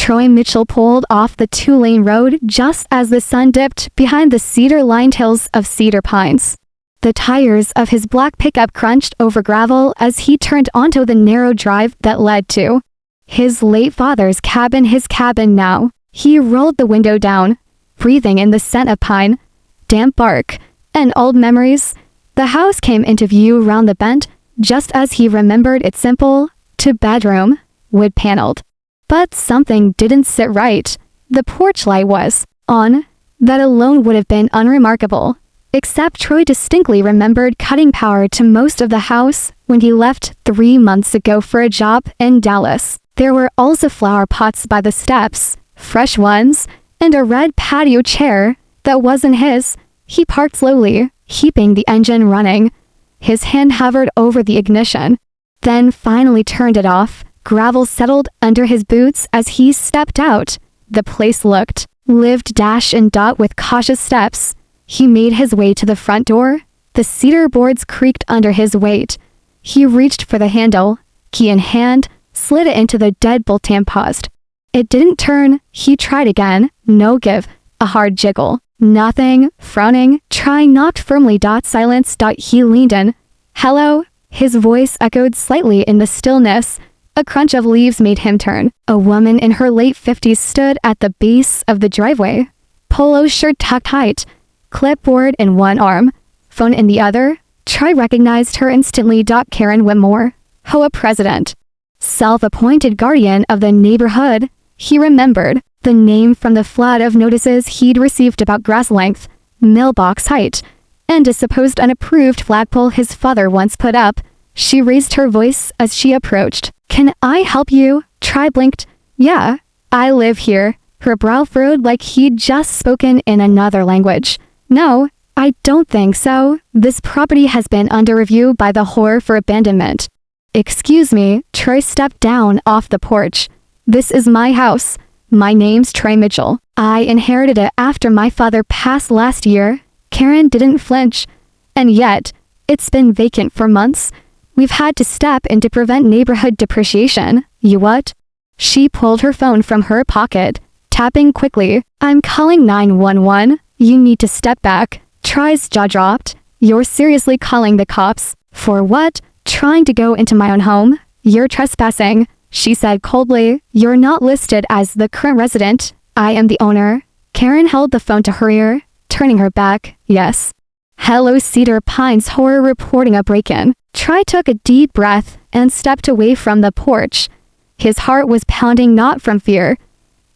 Troy Mitchell pulled off the two-lane road just as the sun dipped behind the cedar-lined hills of Cedar Pines. The tires of his black pickup crunched over gravel as he turned onto the narrow drive that led to his late father's cabin. His cabin now. He rolled the window down, breathing in the scent of pine, damp bark, and old memories. The house came into view round the bend, just as he remembered it. Simple, two-bedroom, wood-paneled. But something didn't sit right. The porch light was on. That alone would have been unremarkable, except Troy distinctly remembered cutting power to most of the house when he left 3 months ago for a job in Dallas. There were also flower pots by the steps, fresh ones, and a red patio chair that wasn't his. He parked slowly, keeping the engine running. His hand hovered over the ignition, then finally turned it off. Gravel settled under his boots as he stepped out. The place looked lived with cautious steps. He made his way to the front door. The cedar boards creaked under his weight. He reached for the handle, key in hand, slid it into the deadbolt and paused. It didn't turn. He tried again. No give. A hard jiggle. Nothing. Frowning. Try knocked firmly. Silence. He leaned in. Hello? His voice echoed slightly in the stillness. A crunch of leaves made him turn. A woman in her late 50s stood at the base of the driveway. Polo shirt tucked tight. Clipboard in one arm. Phone in the other. Troy recognized her instantly. Karen Whitmore. HOA president. Self-appointed guardian of the neighborhood. He remembered the name from the flood of notices he'd received about grass length, mailbox height, and a supposed unapproved flagpole his father once put up. She raised her voice as she approached. Can I help you? Troy blinked. Yeah, I live here. Her brow furrowed like he'd just spoken in another language. No, I don't think so. This property has been under review by the HOA for abandonment. Excuse me. Troy stepped down off the porch. This is my house. My name's Troy Mitchell. I inherited it after my father passed last year. Karen didn't flinch. And yet, it's been vacant for months. We've had to step in to prevent neighborhood depreciation. You what? She pulled her phone from her pocket, tapping quickly. I'm calling 911. You need to step back. Troy's jaw dropped. You're seriously calling the cops? For what? Trying to go into my own home? You're trespassing, she said coldly. You're not listed as the current resident. I am the owner. Karen held the phone to her ear, turning her back. Yes. Hello, Cedar Pines HOA reporting a break-in. Troy took a deep breath and stepped away from the porch. His heart was pounding not from fear,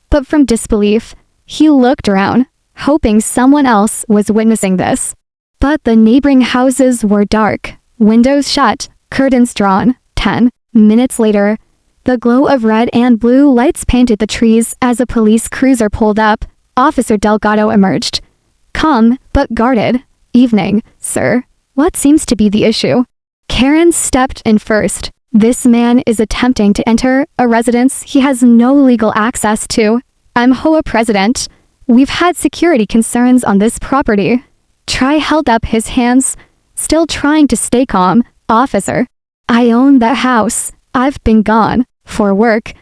but from disbelief. He looked around, hoping someone else was witnessing this. But the neighboring houses were dark, windows shut, curtains drawn. 10 minutes later, the glow of red and blue lights painted the trees as a police cruiser pulled up. Officer Delgado emerged. Calm, but guarded. Evening, sir. What seems to be the issue? Karen stepped in first. This man is attempting to enter a residence he has no legal access to. I'm HOA president. We've had security concerns on this property. Troy held up his hands, still trying to stay calm. Officer, I own that house. I've been gone for work,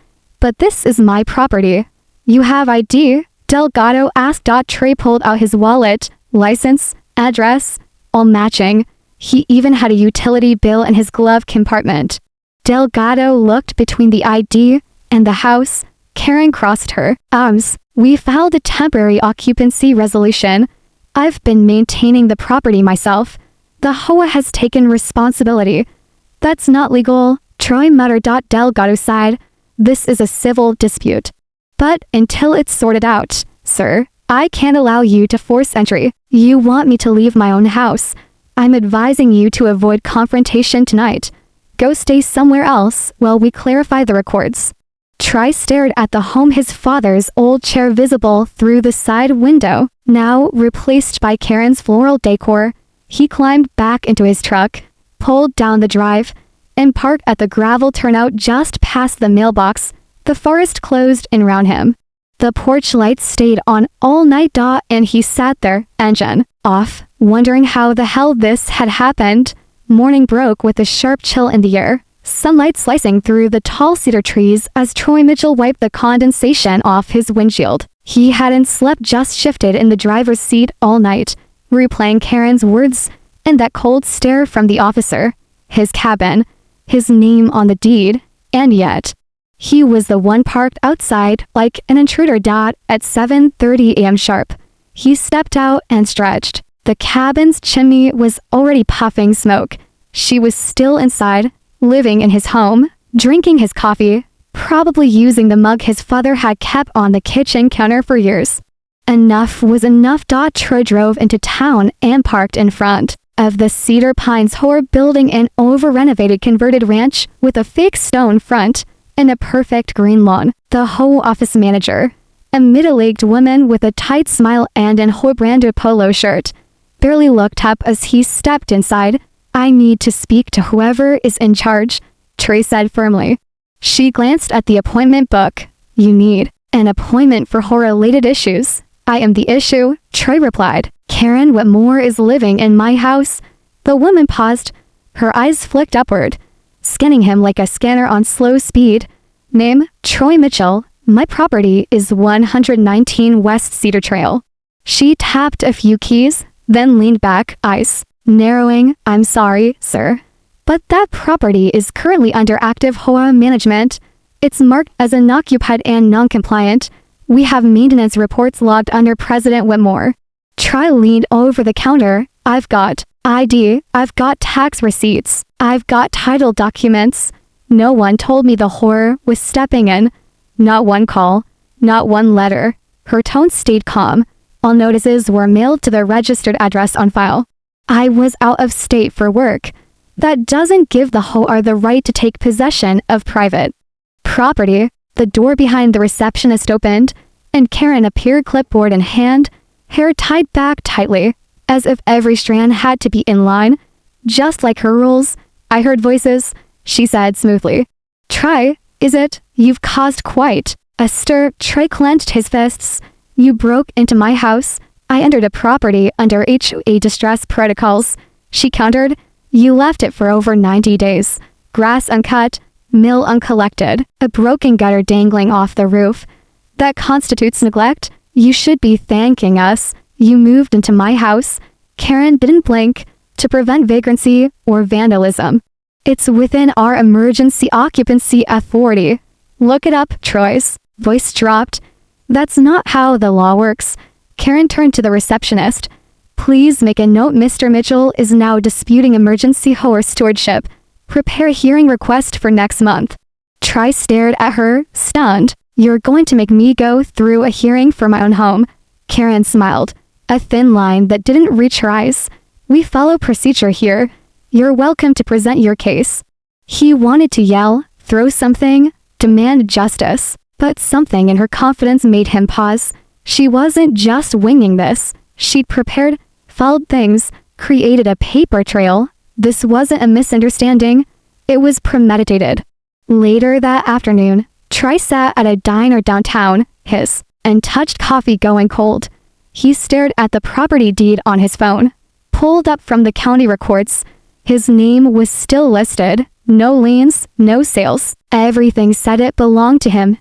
but this is my property. You have ID? Delgado asked. Troy pulled out his wallet, license, address, all matching. He even had a utility bill in his glove compartment. Delgado looked between the ID and the house. Karen crossed her arms. We filed a temporary occupancy resolution. I've been maintaining the property myself. The HOA has taken responsibility. That's not legal, Troy muttered. Delgado sighed. This is a civil dispute. But until it's sorted out, sir, I can't allow you to force entry. You want me to leave my own house. I'm advising you to avoid confrontation tonight. Go stay somewhere else while we clarify the records. Troy stared at the home, his father's old chair visible through the side window, now replaced by Karen's floral decor. He climbed back into his truck, pulled down the drive, and parked at the gravel turnout just past the mailbox. The forest closed in around him. The porch lights stayed on all night. And he sat there, engine off, wondering how the hell this had happened. Morning broke with a sharp chill in the air. sunlight slicing through the tall cedar trees as Troy Mitchell wiped the condensation off his windshield. He hadn't slept, just shifted in the driver's seat all night, replaying Karen's words and that cold stare from the officer, his cabin, his name on the deed, and yet, he was the one parked outside like an intruder. At 7:30 a.m. sharp, he stepped out and stretched. The cabin's chimney was already puffing smoke. She was still inside, living in his home, drinking his coffee, probably using the mug his father had kept on the kitchen counter for years. Enough was enough. Troy drove into town and parked in front of the Cedar Pines Horror building, an over-renovated converted ranch with a fake stone front and a perfect green lawn. The Ho office manager, a middle-aged woman with a tight smile and an Ho branded polo shirt, barely looked up as he stepped inside. "I need to speak to whoever is in charge," Troy said firmly. She glanced at the appointment book. "You need an appointment for horror-related issues." "I am the issue," Troy replied. "Karen Whitmore is living in my house." The woman paused. Her eyes flicked upward, scanning him like a scanner on slow speed. "Name, Troy Mitchell. My property is 119 West Cedar Trail." She tapped a few keys, then leaned back, eyes narrowing. "I'm sorry, sir, but that property is currently under active HOA management. It's marked as unoccupied and non-compliant. We have maintenance reports logged under President Whitmore." Troy leaned over the counter. "I've got ID, I've got tax receipts, I've got title documents. No one told me the horror was stepping in. Not one call, not one letter." Her tone stayed calm. All notices were mailed to the registered address on file. "I was out of state for work. That doesn't give the HOA the right to take possession of private property." The door behind the receptionist opened, and Karen appeared, clipboard in hand, hair tied back tightly, as if every strand had to be in line, just like her rules. "I heard voices," she said smoothly. "Troy, is it? You've caused quite a stir." Troy clenched his fists. "You broke into my house. I entered a property under HOA distress protocols," she countered. "You left it for over 90 days. Grass uncut, mill uncollected, a broken gutter dangling off the roof. That constitutes neglect. You should be thanking us. You moved into my house." Karen didn't blink. "To prevent vagrancy or vandalism. It's within our emergency occupancy authority." "Look it up." Troy's voice dropped. "That's not how the law works." Karen turned to the receptionist. "Please make a note. Mr. Mitchell is now disputing emergency horror stewardship. Prepare a hearing request for next month." Troy stared at her, stunned. "You're going to make me go through a hearing for my own home?" Karen smiled, a thin line that didn't reach her eyes. "We follow procedure here. You're welcome to present your case." He wanted to yell, throw something, demand justice, but something in her confidence made him pause. She wasn't just winging this. She'd prepared, filed things, created a paper trail. This wasn't a misunderstanding. It was premeditated. Later that afternoon, Troy sat at a diner downtown, his untouched coffee going cold. He stared at the property deed on his phone, pulled up from the county records. His name was still listed. No liens, no sales. Everything said it belonged to him.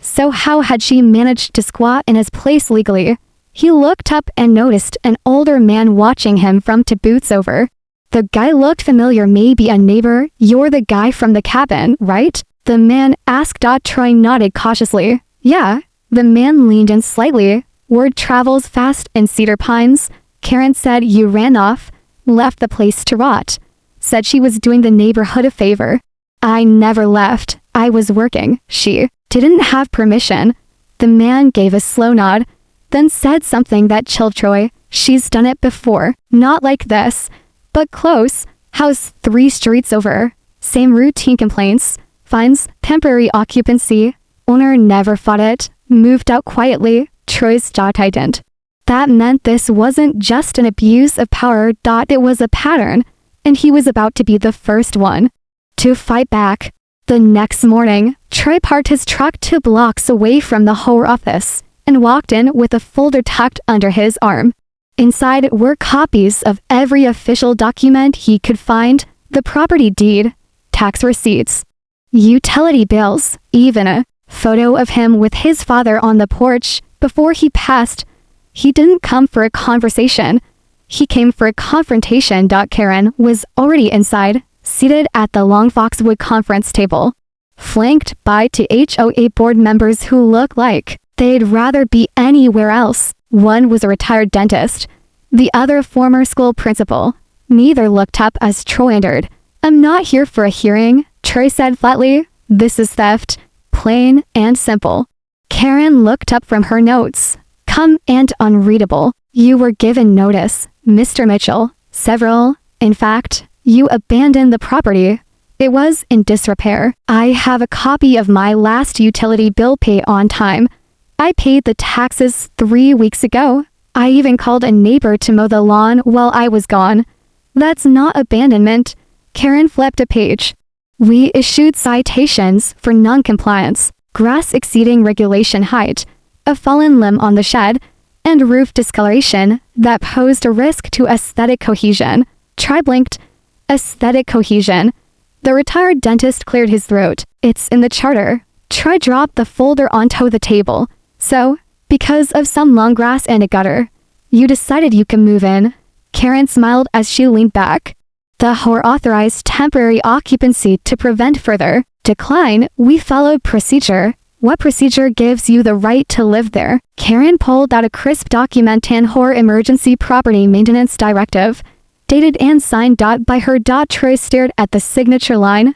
So how had she managed to squat in his place legally? He looked up and noticed an older man watching him from to boots over. The guy looked familiar. "Maybe a neighbor." "You're the guy from the cabin, right?" the man asked. Troy nodded cautiously. "Yeah." The man leaned in slightly. "Word travels fast in Cedar Pines." Karen said you ran off, left the place to rot. Said she was doing the neighborhood a favor. "I never left. I was working." She didn't have permission. The man gave a slow nod, then said something that chilled Troy. "She's done it before. Not like this, but close. House 3 streets over. Same routine complaints. Fines, temporary occupancy. Owner never fought it. Moved out quietly." Troy's jaw tightened. That meant this wasn't just an abuse of power. It was a pattern, and he was about to be the first one to fight back. The next morning, Troy parked his truck 2 blocks away from the HOA office and walked in with a folder tucked under his arm. Inside were copies of every official document he could find: the property deed, tax receipts, utility bills, even a photo of him with his father on the porch before he passed. He didn't come for a conversation. He came for a confrontation. Karen was already inside, seated at the long Foxwood conference table, flanked by two HOA board members who looked like they'd rather be anywhere else. One was a retired dentist, the other a former school principal. Neither looked up as Troy entered. "I'm not here for a hearing," Troy said flatly. "This is theft, plain and simple." Karen looked up from her notes. "Come and unreadable. You were given notice, Mr. Mitchell. Several. In fact, you abandoned the property. It was in disrepair. I have a copy of my last utility bill pay on time. I paid the taxes 3 weeks ago. I even called a neighbor to mow the lawn while I was gone. That's not abandonment." Karen flipped a page. "We issued citations for non-compliance, grass exceeding regulation height, a fallen limb on the shed, and roof discoloration that posed a risk to aesthetic cohesion." Troy blinked. Aesthetic cohesion. The retired dentist cleared his throat. "It's in the charter." Troy dropped the folder onto the table. "So, because of some long grass and a gutter, you decided you could move in?" Karen smiled as she leaned back. "The HOA authorized temporary occupancy to prevent further decline. We followed procedure." "What procedure gives you the right to live there?" Karen pulled out a crisp document. "HOA Emergency Property Maintenance Directive, dated and signed by her." Troy stared at the signature line.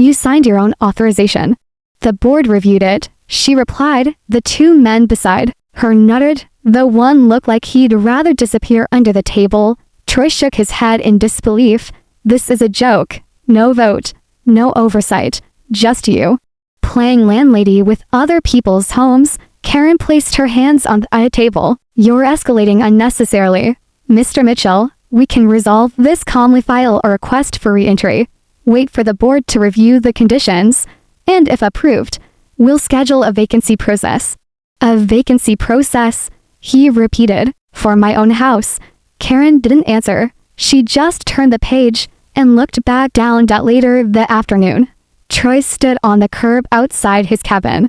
"You signed your own authorization." "The board reviewed it," she replied. The two men beside her nodded. The one looked like he'd rather disappear under the table. Troy shook his head in disbelief. "This is a joke. No vote, no oversight, just you playing landlady with other people's homes." Karen placed her hands on the table. "You're escalating unnecessarily. Mr. Mitchell, we can resolve this calmly. File a request for re-entry. Wait for the board to review the conditions, and if approved, we'll schedule a vacancy process." "A vacancy process?" he repeated. "For my own house." Karen didn't answer. She just turned the page and looked back down. Later that afternoon, Troy stood on the curb outside his cabin,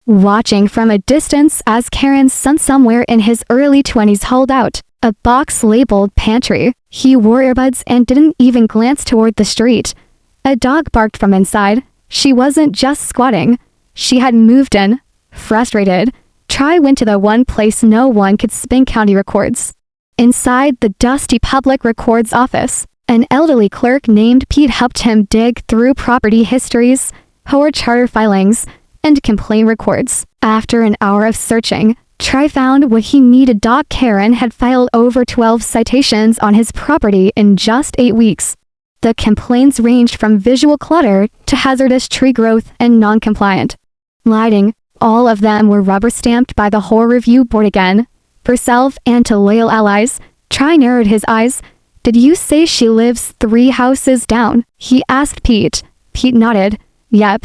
watching from a distance as Karen's son, somewhere in his early 20s, hauled out a box labeled pantry. He wore earbuds and didn't even glance toward the street. A dog barked from inside. She wasn't just squatting. She had moved in. Frustrated, Troy went to the one place no one could spin: county records. Inside the dusty public records office, an elderly clerk named Pete helped him dig through property histories, HOA charter filings, and complaint records. After an hour of searching, Troy found what he needed. Karen had filed over 12 citations on his property in just 8 weeks. The complaints ranged from visual clutter to hazardous tree growth and non-compliant lighting. All of them were rubber-stamped by the HOA review board. Again, for self and to loyal allies. Troy narrowed his eyes. "Did you say she lives 3 houses down?" he asked Pete. Pete nodded. "Yep,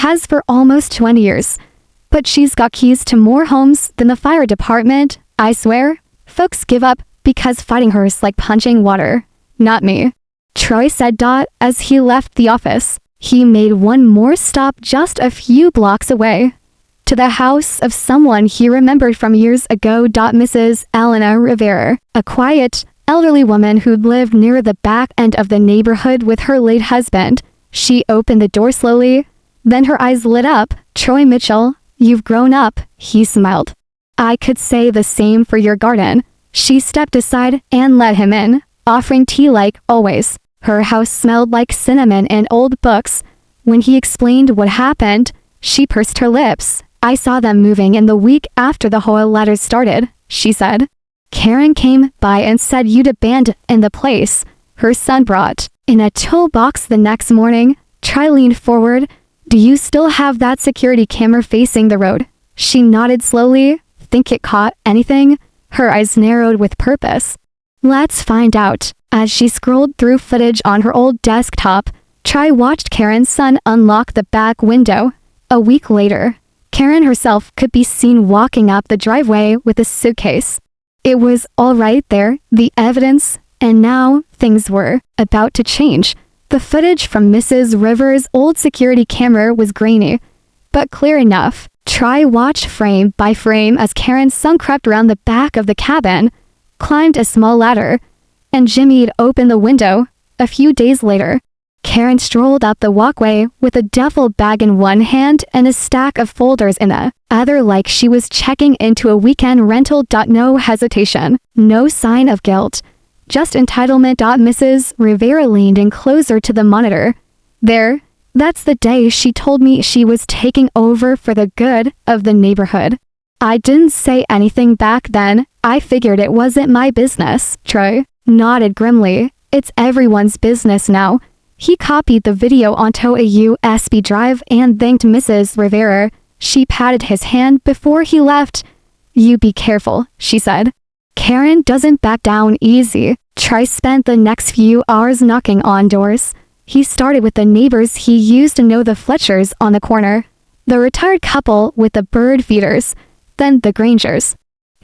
has for almost 20 years. But she's got keys to more homes than the fire department. I swear, folks give up because fighting her is like punching water." "Not me," Troy said. As he left the office, he made one more stop just a few blocks away, to the house of someone he remembered from years ago. Mrs. Elena Rivera, a quiet, elderly woman who'd lived near the back end of the neighborhood with her late husband. She opened the door slowly, then her eyes lit up. "Troy Mitchell, you've grown up," he smiled. "I could say the same for your garden." She stepped aside and let him in, offering tea like always. Her house smelled like cinnamon and old books. When he explained what happened, she pursed her lips. "I saw them moving in the week after the HOA letters started," she said. "Karen came by and said you'd abandoned the place her son brought in a toolbox the next morning." Troy leaned forward. "Do you still have that security camera facing the road?" She nodded slowly. "Think it caught anything?" Her eyes narrowed with purpose. "Let's find out." As she scrolled through footage on her old desktop, Troy watched Karen's son unlock the back window. A week later, Karen herself could be seen walking up the driveway with a suitcase. It was all right there, the evidence, and now things were about to change. The footage from Mrs. Rivers' old security camera was grainy, but clear enough. Troy watched frame by frame as Karen's son crept around the back of the cabin, climbed a small ladder, and jimmied open the window. A few days later, Karen strolled up the walkway with a duffel bag in one hand and a stack of folders in the other, like she was checking into a weekend rental. No hesitation, no sign of guilt, just entitlement. Mrs. Rivera leaned in closer to the monitor. That's the day she told me she was taking over for the good of the neighborhood. I didn't say anything back then. I figured it wasn't my business. Troy nodded grimly. It's everyone's business now. He copied the video onto a USB drive and thanked Mrs. Rivera. She patted his hand before he left. You be careful, she said. Karen doesn't back down easy. Troy spent the next few hours knocking on doors. He started with the neighbors he used to know, the Fletchers on the corner, the retired couple with the bird feeders, then the Grangers,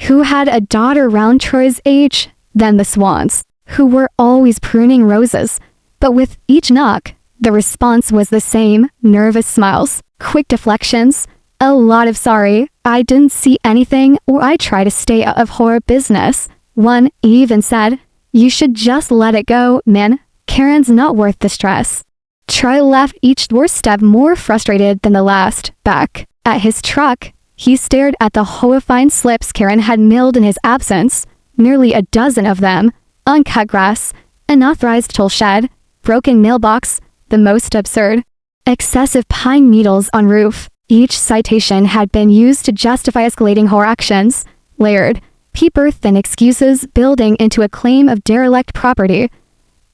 who had a daughter around Troy's age, then the Swans, who were always pruning roses. But with each knock, the response was the same: nervous smiles, quick deflections, a lot of sorry, I didn't see anything, or I try to stay out of horror business. One even said, you should just let it go, man. Karen's not worth the stress. Troy left each doorstep more frustrated than the last. Back at his truck, he stared at the horrifying slips Karen had mailed in his absence, nearly a dozen of them: uncut grass, unauthorized tool shed, broken mailbox, the most absurd, excessive pine needles on roof. Each citation had been used to justify escalating horror actions, layered, paper-thin excuses building into a claim of derelict property.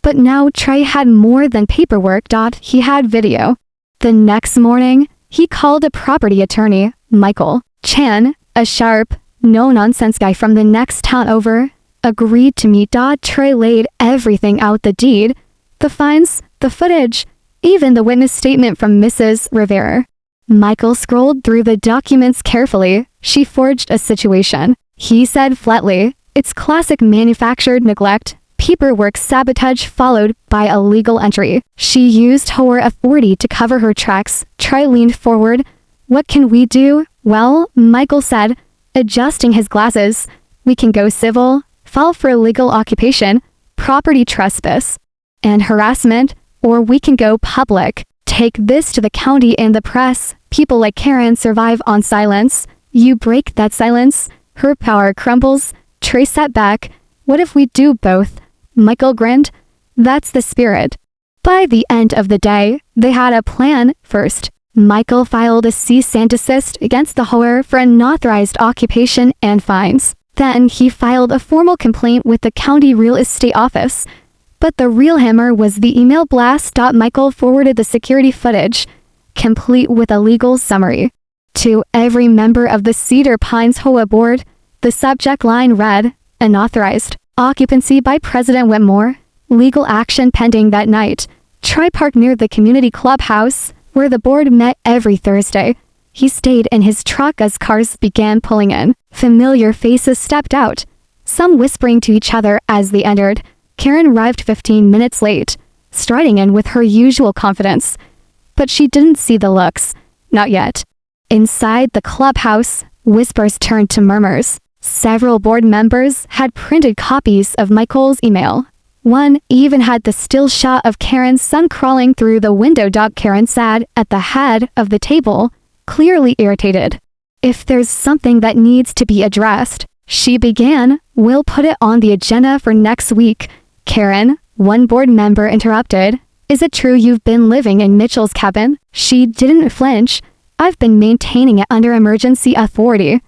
But now Troy had more than paperwork. He had video. The next morning, he called a property attorney, Michael Chan, a sharp, no-nonsense guy from the next town over, agreed to meet. Troy laid everything out: the deed, the fines, the footage, even the witness statement from Mrs. Rivera. Michael scrolled through the documents carefully. She forged a situation, he said flatly. It's classic manufactured neglect. Paperwork sabotage followed by a legal entry. She used her authority to cover her tracks. Troy leaned forward. What can we do? Well, Michael said, adjusting his glasses, we can go civil, file for illegal occupation, property trespass, and harassment, or we can go public. Take this to the county and the press. People like Karen survive on silence. You break that silence, her power crumbles. Troy sat back. What if we do both? Michael grinned. That's the spirit. By the end of the day, they had a plan. First, Michael filed a cease and desist against the horror for unauthorized occupation and fines. Then he filed a formal complaint with the county real estate office. But the real hammer was the email blast. Michael forwarded the security footage, complete with a legal summary, to every member of the Cedar Pines HOA board. The subject line read, unauthorized occupancy by President Whitmore, legal action pending. That night, Troy parked near the community clubhouse, where the board met every Thursday. He stayed in his truck as cars began pulling in. Familiar faces stepped out, some whispering to each other as they entered. Karen arrived 15 minutes late, striding in with her usual confidence. But she didn't see the looks. Not yet. Inside the clubhouse, whispers turned to murmurs. Several board members had printed copies of Michael's email. One even had the still shot of Karen's son crawling through the window. Karen sat at the head of the table, clearly irritated. If there's something that needs to be addressed, she began, we'll put it on the agenda for next week. Karen, one board member interrupted. Is it true you've been living in Mitchell's cabin? She didn't flinch. I've been maintaining it under emergency authority.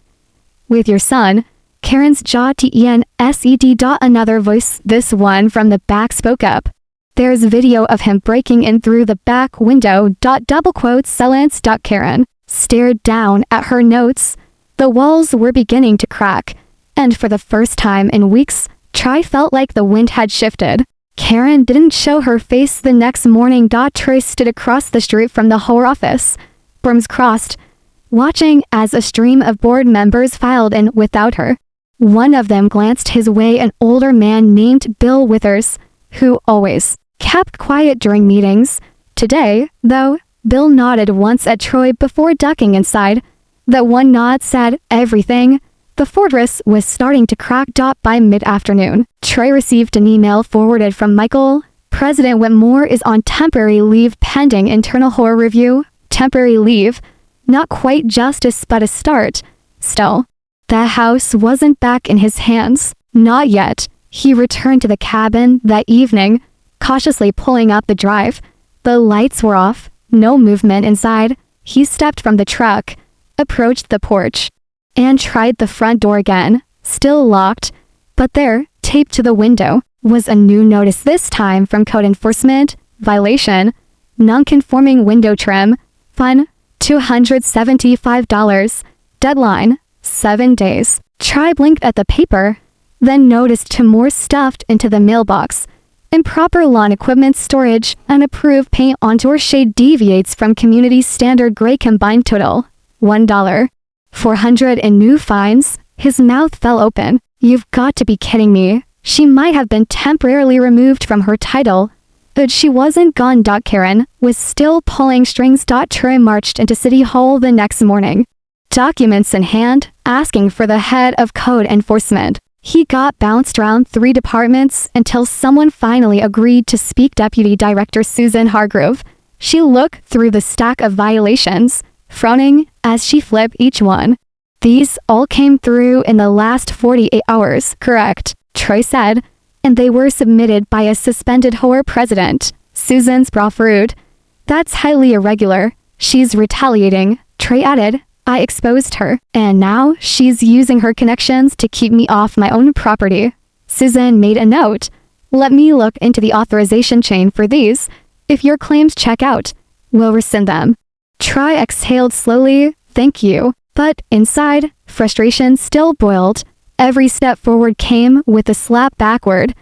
With your son, Karen's jaw tensed. Another voice, this one from the back, spoke up. There's video of him breaking in through the back window. Double quotes silence. Karen stared down at her notes. The walls were beginning to crack, and for the first time in weeks, Troy felt like the wind had shifted. Karen didn't show her face the next morning. Troy stood across the street from the whole office, arms crossed, watching as a stream of board members filed in without her. One of them glanced his way, an older man named Bill Withers, who always kept quiet during meetings. Today, though, Bill nodded once at Troy before ducking inside. That one nod said everything. The fortress was starting to crack. By mid-afternoon, Troy received an email forwarded from Michael. President Whitmore is on temporary leave pending internal horror review. Temporary leave. Not quite justice but a start. Still, the house wasn't back in his hands. Not yet. He returned to the cabin that evening, cautiously pulling up the drive. The lights were off. No movement inside. He stepped from the truck, approached the porch, and tried the front door again. Still locked. But there, taped to the window, was a new notice, this time from code enforcement. Violation. Non-conforming window trim. Fine. $275. Deadline. 7 days. Troy blinked at the paper, then noticed two more stuffed into the mailbox. Improper lawn equipment storage. Unapproved paint on door shade deviates from community standard gray combined total. $1. 400 in new fines. His mouth fell open. You've got to be kidding me. She might have been temporarily removed from her title, but she wasn't gone. Karen was still pulling strings. Troy marched into City Hall the next morning, documents in hand, asking for the head of code enforcement. He got bounced around 3 departments until someone finally agreed to speak. Deputy Director Susan Hargrove. She looked through the stack of violations, frowning as she flipped each one. These all came through in the last 48 hours, correct? Troy said, and they were submitted by a suspended horror president. Susan's brow furrowed. That's highly irregular. She's retaliating, Troy added. I exposed her, and now she's using her connections to keep me off my own property. Susan made a note. Let me look into the authorization chain for these. If your claims check out, we'll rescind them. Troy exhaled slowly. Thank you. But inside, frustration still boiled. Every step forward came with a slap backward.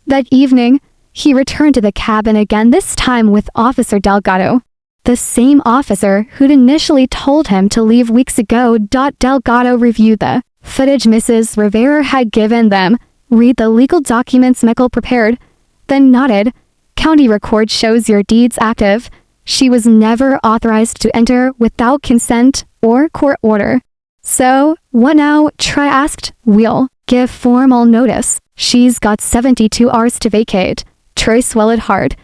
That evening, he returned to the cabin again, this time with Officer Delgado. The same officer who'd initially told him to leave weeks ago. Delgado reviewed the footage Mrs. Rivera had given them, read the legal documents Michael prepared, then nodded. County record shows your deeds active. She was never authorized to enter without consent or court order. So, what now? Troy asked. We'll give formal notice. She's got 72 hours to vacate. Troy swallowed hard.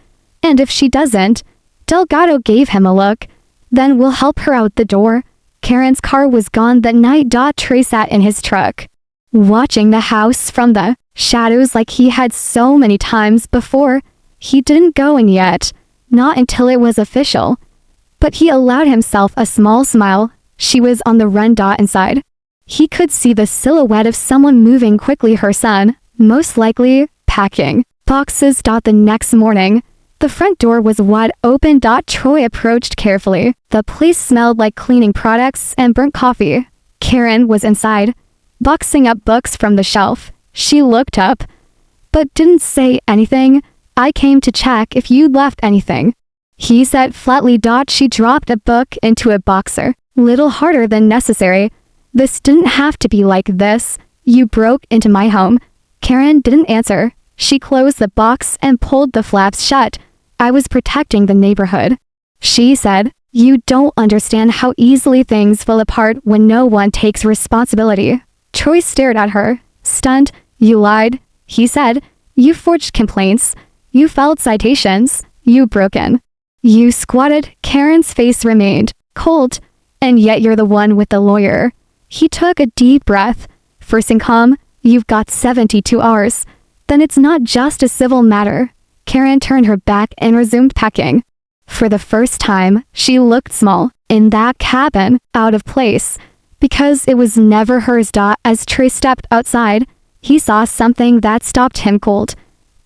And if she doesn't, Delgado gave him a look. Then we'll help her out the door. Karen's car was gone that night. Troy sat in his truck, watching the house from the shadows like he had so many times before. He didn't go in yet, not until it was official. But he allowed himself a small smile. She was on the run. Inside, he could see the silhouette of someone moving quickly. Her son, most likely, packing boxes. The next morning, the front door was wide open. Troy approached carefully. The place smelled like cleaning products and burnt coffee. Karen was inside, boxing up books from the shelf. She looked up, but didn't say anything. I came to check if you'd left anything, he said flatly. She dropped a book into a boxer. Little harder than necessary. This didn't have to be like this. You broke into my home. Karen didn't answer. She closed the box and pulled the flaps shut. I was protecting the neighborhood, she said. You don't understand how easily things fall apart when no one takes responsibility. Troy stared at her, stunned. You lied, he said. You forged complaints. You filed citations. You broke in. You squatted. Karen's face remained cold. And yet you're the one with the lawyer. He took a deep breath, forcing calm. You've got 72 hours. Then it's not just a civil matter. Karen turned her back and resumed packing. For the first time, she looked small, in that cabin, out of place, because it was never hers. As Troy stepped outside, he saw something that stopped him cold.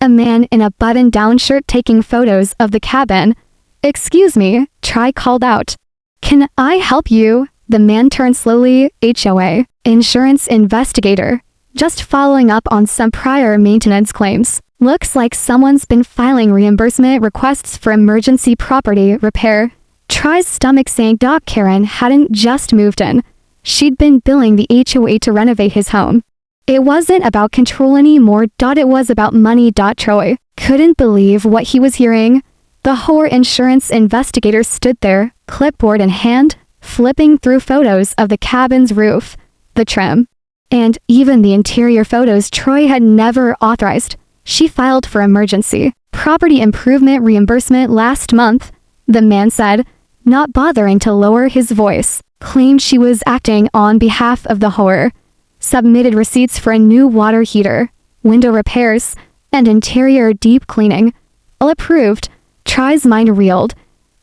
A man in a button-down shirt taking photos of the cabin. Excuse me, Troy called out. Can I help you? The man turned slowly. HOA, insurance investigator. Just following up on some prior maintenance claims. Looks like someone's been filing reimbursement requests for emergency property repair. Troy's stomach sank. Karen hadn't just moved in. She'd been billing the HOA to renovate his home. It wasn't about control anymore. It was about money. Troy couldn't believe what he was hearing. The horror insurance investigator stood there, clipboard in hand, flipping through photos of the cabin's roof, the trim, and even the interior photos Troy had never authorized. She filed for emergency property improvement reimbursement last month, the man said, not bothering to lower his voice. Claimed she was acting on behalf of the horror. Submitted receipts for a new water heater, window repairs, and interior deep cleaning. All approved. Troy's mind reeled.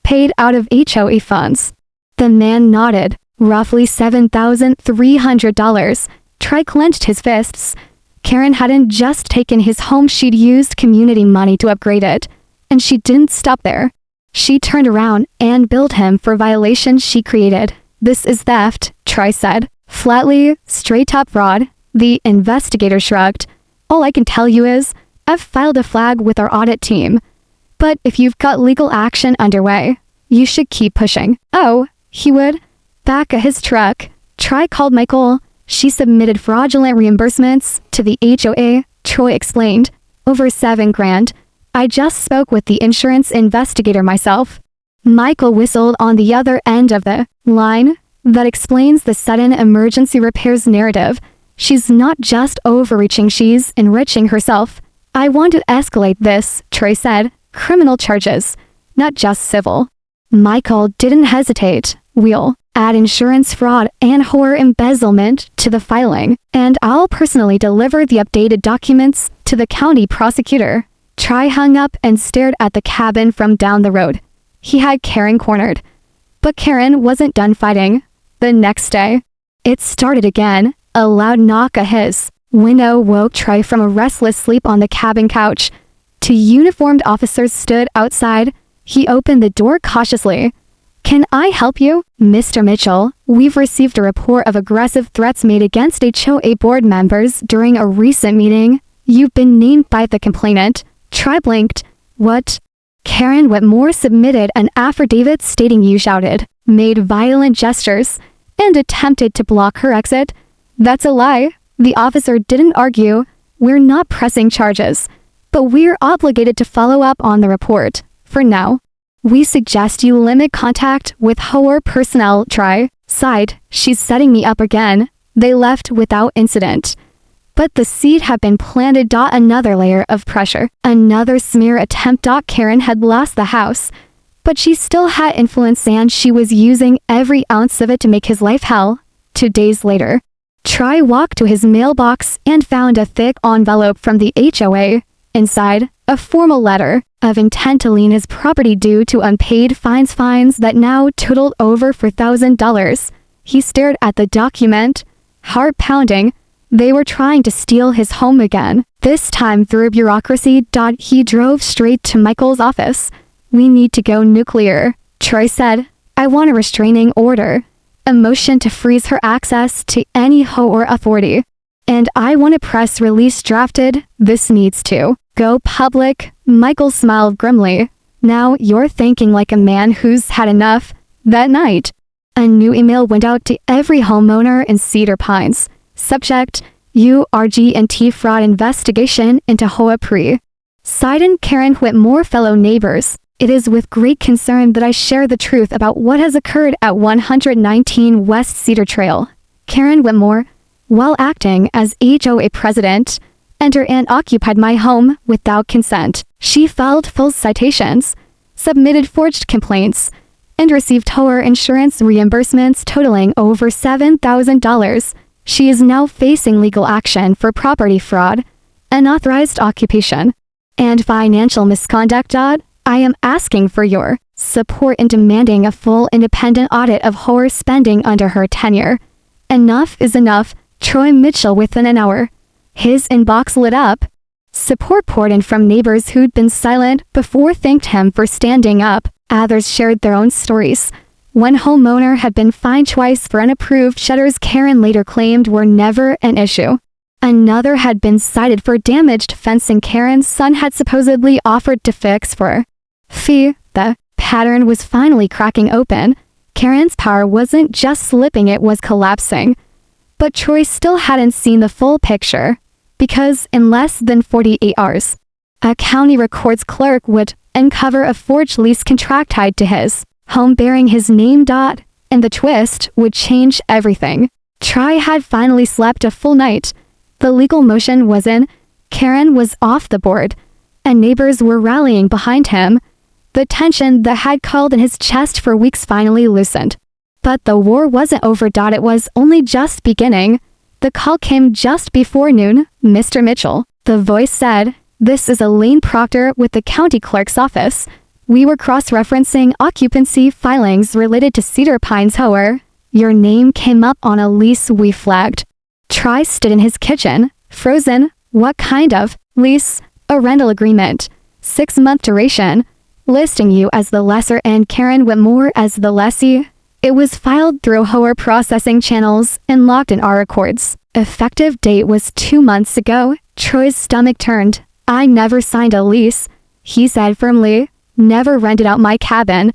Paid out of HOA funds. The man nodded. Roughly $7,300. Troy clenched his fists. Karen hadn't just taken his home, she'd used community money to upgrade it. And she didn't stop there. She turned around and billed him for violations she created. This is theft, Troy said. Flatly, straight up fraud. The investigator shrugged. All I can tell you is, I've filed a flag with our audit team. But if you've got legal action underway, you should keep pushing. Oh, he would? Back at his truck, Troy called Michael. She submitted fraudulent reimbursements to the HOA, Troy explained. Over $7,000. I just spoke with the insurance investigator myself. Michael whistled on the other end of the line. That explains the sudden emergency repairs narrative. She's not just overreaching, she's enriching herself. I want to escalate this, Troy said. Criminal charges, not just civil. Michael didn't hesitate. We'll add insurance fraud and horror embezzlement to the filing, and I'll personally deliver the updated documents to the county prosecutor. Troy hung up and stared at the cabin from down the road. He had Karen cornered. But Karen wasn't done fighting. The next day, it started again. A loud knock at his window woke Troy from a restless sleep on the cabin couch. Two uniformed officers stood outside. He opened the door cautiously. Can I help you, Mr. Mitchell? We've received a report of aggressive threats made against HOA board members during a recent meeting. You've been named by the complainant. Troy blinked. What? Karen Whitmore submitted an affidavit stating you shouted, made violent gestures, and attempted to block her exit. That's a lie. The officer didn't argue. We're not pressing charges, but we're obligated to follow up on the report. For now, we suggest you limit contact with horror personnel. Troy sighed. She's setting me up again. They left without incident. But the seed had been planted. Another layer of pressure. Another smear attempt. Karen had lost the house, but she still had influence and she was using every ounce of it to make his life hell. 2 days later, Troy walked to his mailbox and found a thick envelope from the HOA. Inside, a formal letter of intent to lien his property due to unpaid fines that now totaled over $4,000. He stared at the document, heart pounding. They were trying to steal his home again, this time through bureaucracy. He drove straight to Michael's office. We need to go nuclear, Troy said. I want a restraining order, a motion to freeze her access to any horror authority. And I want a press release drafted. This needs to go public. Michael smiled grimly. Now you're thinking like a man who's had enough. That night, a new email went out to every homeowner in Cedar Pines. Subject, URG&T fraud investigation into HOA Pre. Signed Karen Whitmore, fellow neighbors. It is with great concern that I share the truth about what has occurred at 119 West Cedar Trail. Karen Whitmore, while acting as HOA president, entered and occupied my home without consent. She filed false citations, submitted forged complaints, and received horror insurance reimbursements totaling over $7,000. She is now facing legal action for property fraud, unauthorized occupation, and financial misconduct. I am asking for your support in demanding a full independent audit of horror spending under her tenure. Enough is enough. Troy Mitchell within an hour. His inbox lit up. Support poured in from neighbors who'd been silent before, thanked him for standing up. Others shared their own stories. One homeowner had been fined twice for unapproved shutters Karen later claimed were never an issue. Another had been cited for damaged fencing Karen's son had supposedly offered to fix for fee. The pattern was finally cracking open. Karen's power wasn't just slipping, it was collapsing. But Troy still hadn't seen the full picture, because in less than 48 hours, A county records clerk would uncover a forged lease contract tied to his home bearing his name. And the twist would change everything. Troy had finally slept a full night. The legal motion was in. Karen was off the board, and neighbors were rallying behind him. The tension that had coiled in his chest for weeks finally loosened. But the war wasn't over. It was only just beginning. The call came just before noon. "Mr. Mitchell," the voice said. "This is Elaine Proctor with the county clerk's office. We were cross-referencing occupancy filings related to Cedar Pines. However, your name came up on a lease we flagged." Troy stood in his kitchen, frozen. "What kind of lease?" "A rental agreement. 6-month duration. Listing you as the lessor and Karen Whitmore as the lessee. It was filed through HOAR processing channels and locked in our records. Effective date was 2 months ago." Troy's stomach turned. "I never signed a lease," he said firmly. "Never rented out my cabin."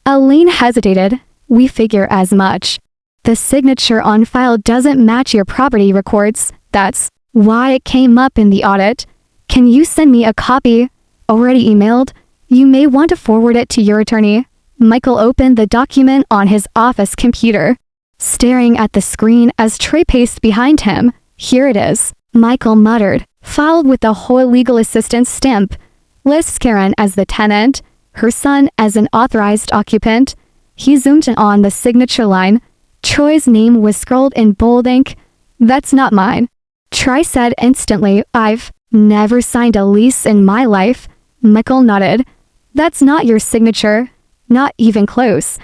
Elaine hesitated. "We figure as much. The signature on file doesn't match your property records. That's why it came up in the audit. Can you send me a copy?" "Already emailed. You may want to forward it to your attorney." Michael opened the document on his office computer, staring at the screen as Troy paced behind him. "Here it is," Michael muttered. "Filed with the whole legal assistance stamp. Lists Karen as the tenant, her son as an authorized occupant." He zoomed in on the signature line. Troy's name was scrawled in bold ink. "That's not mine," Troy said instantly. "I've never signed a lease in my life." Michael nodded. "That's not your signature. Not even close."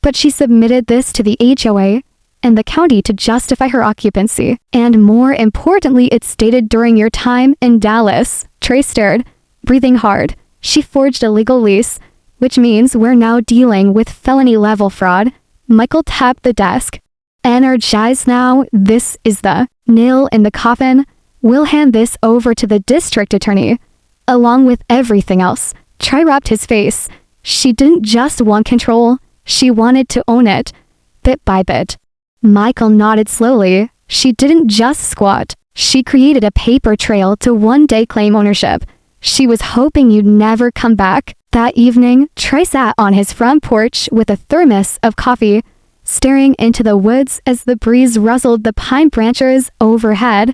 But she submitted this to the HOA and the county to justify her occupancy. "And more importantly, it's stated during your time in Dallas." Troy stared, breathing hard. "She forged a legal lease, which means we're now dealing with felony-level fraud." Michael tapped the desk. "Energized now. This is the nail in the coffin. We'll hand this over to the district attorney, along with everything else." Troy rubbed his face. She didn't just want control. She wanted to own it, bit by bit. Michael nodded slowly. "She didn't just squat. She created a paper trail to one day claim ownership. She was hoping you'd never come back." That evening, Troy sat on his front porch with a thermos of coffee, staring into the woods as the breeze rustled the pine branches overhead.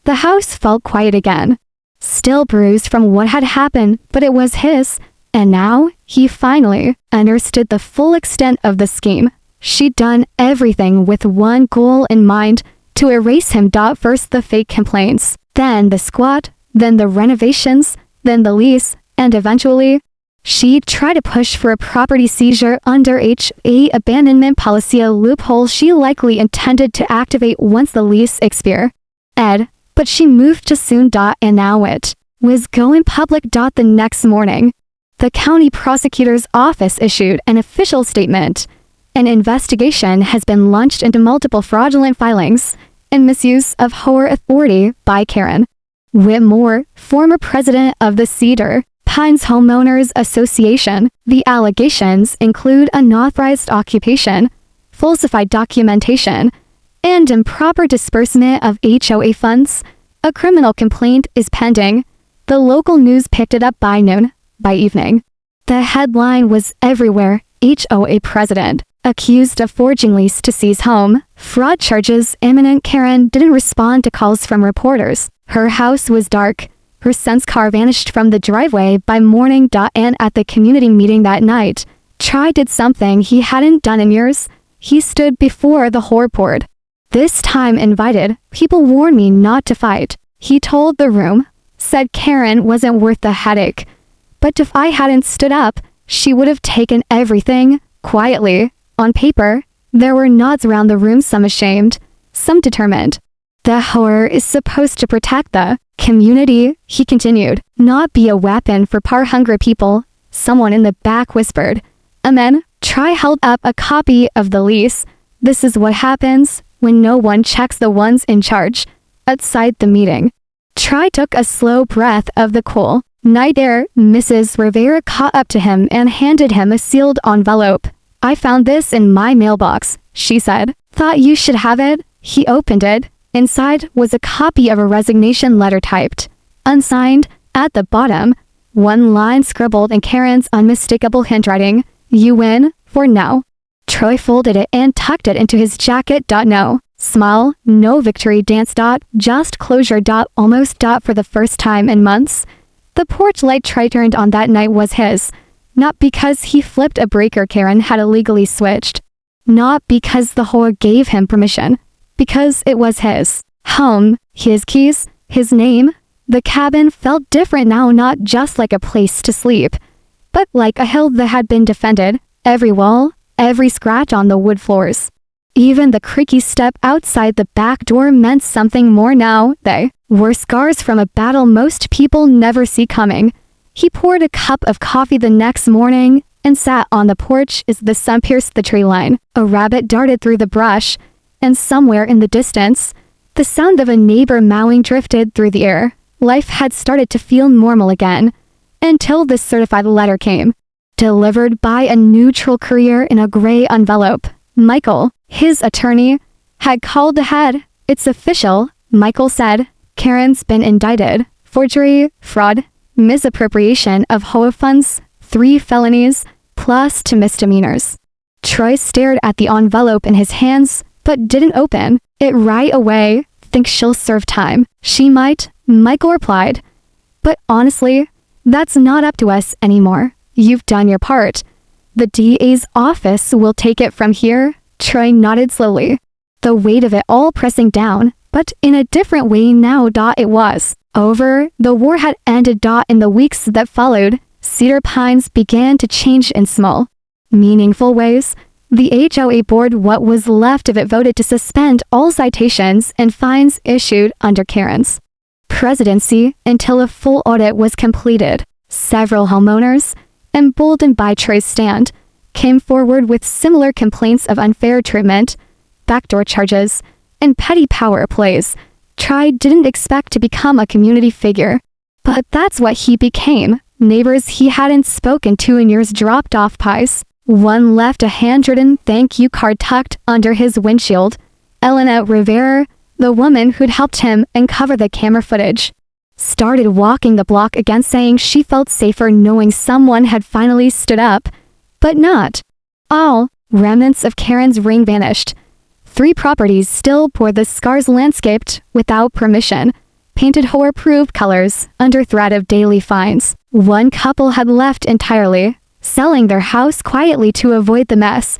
The house felt quiet again. Still bruised from what had happened, but it was his. And now, he finally understood the full extent of the scheme. She'd done everything with one goal in mind, to erase him. First the fake complaints, then the squat, then the renovations, then the lease, and eventually, she'd try to push for a property seizure under HA abandonment policy, a loophole she likely intended to activate once the lease expired. But she moved too soon. And now it was going public. The next morning, the county prosecutor's office issued an official statement. An investigation has been launched into multiple fraudulent filings and misuse of HOAR authority by Karen Whitmore, former president of the Cedar Pines Homeowners Association. The allegations include unauthorized occupation, falsified documentation, and improper disbursement of HOA funds. A criminal complaint is pending. The local news picked it up by noon. By evening, the headline was everywhere. HOA president accused of forging lease to seize home. Fraud charges imminent. Karen didn't respond to calls from reporters. Her house was dark. Her son's car vanished from the driveway by morning. And at the community meeting that night, Troy did something he hadn't done in years. He stood before the HOAR board. "This time invited, people warned me not to fight," he told the room. Said Karen wasn't worth the headache. But if I hadn't stood up, she would have taken everything, quietly. On paper, there were nods around the room, some ashamed, some determined. "The HOAR is supposed to protect the community," he continued, "not be a weapon for power-hungry people." Someone in the back whispered. And then, Troy held up a copy of the lease. "This is what happens when no one checks the ones in charge." Outside the meeting, Troy took a slow breath of the cool night air. Mrs. Rivera caught up to him and handed him a sealed envelope. "I found this in my mailbox," she said. "Thought you should have it." He opened it. Inside was a copy of a resignation letter typed, unsigned. At the bottom, One line scribbled in Karen's unmistakable handwriting. "You win, for now." Troy folded it and tucked it into his jacket. No smile, no victory dance. Just closure. Almost. For the first time in months, the porch light Troy turned on that night was his. Not because he flipped a breaker Karen had illegally switched. Not because the whore gave him permission. Because it was his home, his keys, his name. The cabin felt different now, not just like a place to sleep, but like a hill that had been defended. Every wall, every scratch on the wood floors. Even the creaky step outside the back door meant something more now. They were scars from a battle most people never see coming. He poured a cup of coffee the next morning and sat on the porch as the sun pierced the tree line. A rabbit darted through the brush, and somewhere in the distance, the sound of a neighbor mowing drifted through the air. Life had started to feel normal again, until this certified letter came. Delivered by a neutral courier in a gray envelope. Michael, his attorney, had called ahead. "It's official," Michael said. "Karen's been indicted. Forgery, fraud, misappropriation of HOA funds, 3 felonies, plus 2 misdemeanors." Troy stared at the envelope in his hands, but didn't open it right away. "Think she'll serve time?" "She might," Michael replied. "But honestly, that's not up to us anymore. You've done your part. The DA's office will take it from here." Troy nodded slowly, the weight of it all pressing down, but in a different way now. It was over. The war had ended. In the weeks that followed, Cedar Pines began to change in small, meaningful ways. The HOA board, what was left of it, voted to suspend all citations and fines issued under Karen's presidency until a full audit was completed. Several homeowners, emboldened by Troy's stand, came forward with similar complaints of unfair treatment, backdoor charges, and petty power plays. Troy didn't expect to become a community figure, but that's what he became. Neighbors he hadn't spoken to in years dropped off pies. One left a handwritten thank you card tucked under his windshield. Elena Rivera, the woman who'd helped him uncover the camera footage, started walking the block again, saying she felt safer knowing someone had finally stood up. But not all. Remnants of Karen's ring vanished. 3 properties still bore the scars, landscaped without permission, painted whore-approved colors under threat of daily fines. One couple had left entirely, selling their house quietly to avoid the mess.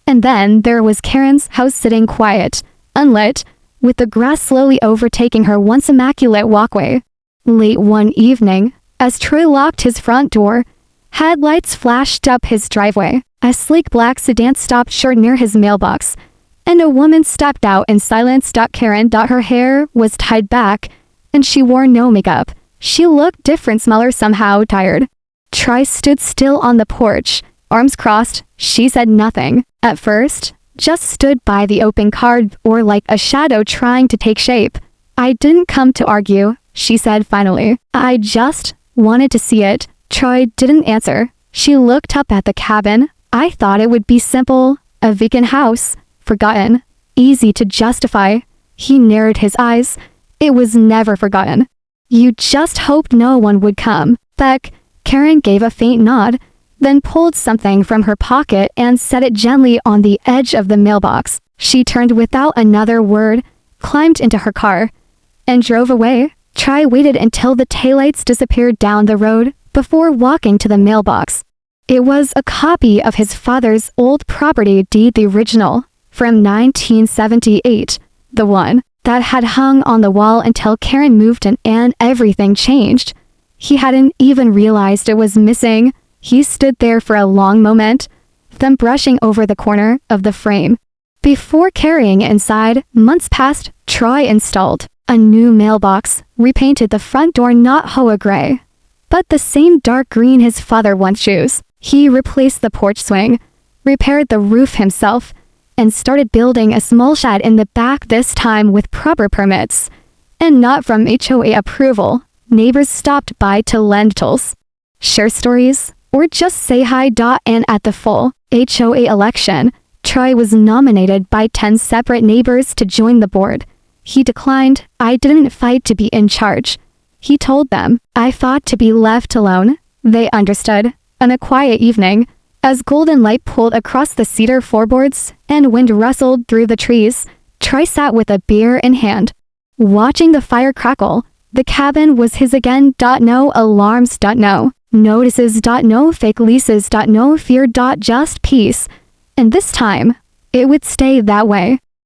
And then there was Karen's house sitting quiet, unlit, with the grass slowly overtaking her once immaculate walkway. Late one evening, as Troy locked his front door, headlights flashed up his driveway. A sleek black sedan stopped short near his mailbox, and a woman stepped out in silence. Karen. Her hair was tied back, and she wore no makeup. She looked different, smaller, somehow tired. Troy stood still on the porch, arms crossed. She said nothing at first, just stood by the open car door like a shadow trying to take shape. "I didn't come to argue," she said finally. "I just wanted to see it." Troy didn't answer. She looked up at the cabin. "I thought it would be simple, a vacant house, forgotten, easy to justify." He narrowed his eyes. "It was never forgotten. You just hoped no one would come." "Beck." Karen gave a faint nod, then pulled something from her pocket and set it gently on the edge of the mailbox. She turned without another word, climbed into her car, and drove away. Troy waited until the taillights disappeared down the road before walking to the mailbox. It was a copy of his father's old property deed, the original, from 1978, the one that had hung on the wall until Karen moved in and everything changed. He hadn't even realized it was missing. He stood there for a long moment, then brushing over the corner of the frame. Before carrying it inside, months passed. Troy installed a new mailbox, repainted the front door not Hoa gray, but the same dark green his father once chose. He replaced the porch swing, repaired the roof himself, and started building a small shed in the back, this time with proper permits, and not from HOA approval. Neighbors stopped by to lend tools, share stories, or just say hi. And at the full HOA election, Troy was nominated by 10 separate neighbors to join the board. He declined. "I didn't fight to be in charge," he told them. I fought to be left alone. They understood. On a quiet evening, as golden light pulled across the cedar floorboards and wind rustled through the trees, Troy sat with a beer in hand, watching the fire crackle. The cabin was his again. No alarms. No notices. No fake leases. No fear. Just peace. And this time, it would stay that way.